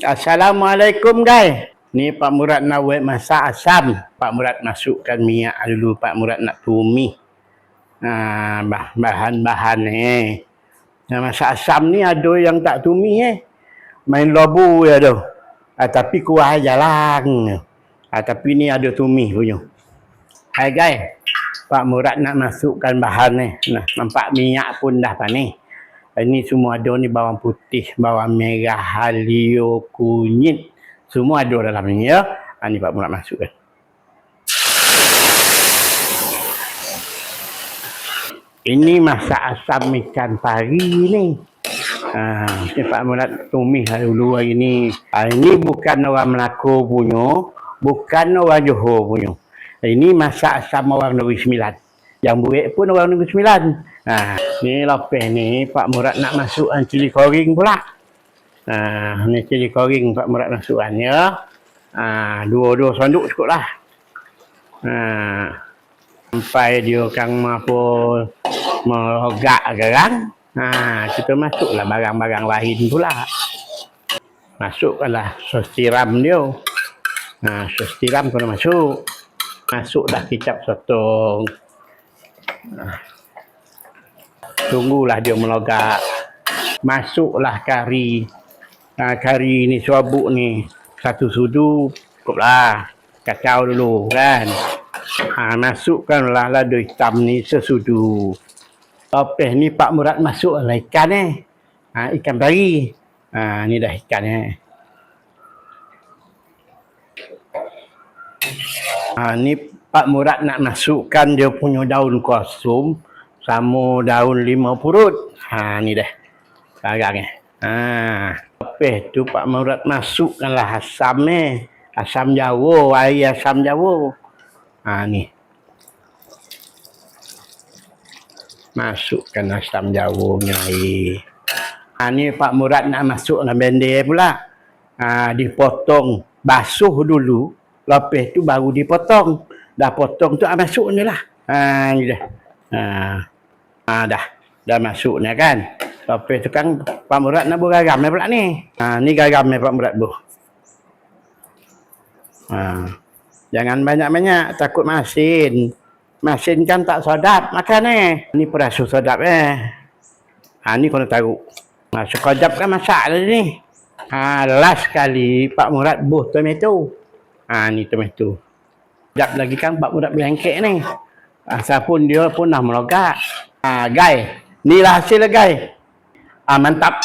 Assalamualaikum guys. Ni Pak Murad nak buat masak asam. Pak Murad masukkan minyak dulu. Pak Murad nak tumis. Bahan-bahan ni. Nah, masak asam ni ada yang tak tumis main lobu ya tu. Tapi kuah jalan. Tapi ni ada tumis punya. Hai guys. Pak Murad nak masukkan bahan ni. Nah, nampak minyak pun dah panas. Ini semua ada ni bawang putih, bawang merah, halio, kunyit. Semua ada dalam ni ya. Ni Pak Murad masukkan. Ini masak asam ikan pari ni. Pak Murad tumis dulu hari ni. Ini bukan orang Melaka punya, bukan orang Johor punya. Ini masak asam orang Negeri Sembilan. Yang buat pun orang Negeri Sembilan. Ni lepas ni Pak Murad nak masukkan cili koring pula. Ni cili koring Pak Murad masukkan ya. Dua senduk cukup lah. Sampai dia kang apa merogak garang. Kita masuklah barang-barang lain pula. Masukkanlah sos tiram dia. Sos tiram kena masuk. Masuklah kicap sotong. Tunggulah dia melogak. Masuklah kari. Kari ni suabuk ni. Satu sudu. Cukuplah. Kacau dulu kan. Masukkanlah lada hitam ni sesudu. Lepas ni Pak Murad masuklah ikan ikan pari. Ni dah ikan ni Pak Murad nak masukkan dia punya daun kosum sama daun limau purut. Ni dah barang lepas tu Pak Murad masukkanlah asam asam Jawa, air asam Jawa. Ni masukkan asam Jawa ni air. Ni Pak Murad nak masukkan bender pula. Dipotong basuh dulu, lepas tu baru dipotong. Dah potong tu masuk ni lah. Ni dah. Dah masuk ni kan. Lepas tu kan Pak Murad nak buat garam pula ni. Ni garam Pak Murad buat. Jangan banyak-banyak, takut masin. Masin kan tak sedap makan Ni perasa sedap ni kena taruh. Sekejap kan masak tadi ni. Last kali Pak Murad buh tomato. Ni tomato. Sekejap lagi kan Pak Murad berangkek ni. Asal pun dia pun dah melogak. Guys, ni lah hasil guys. Mantap.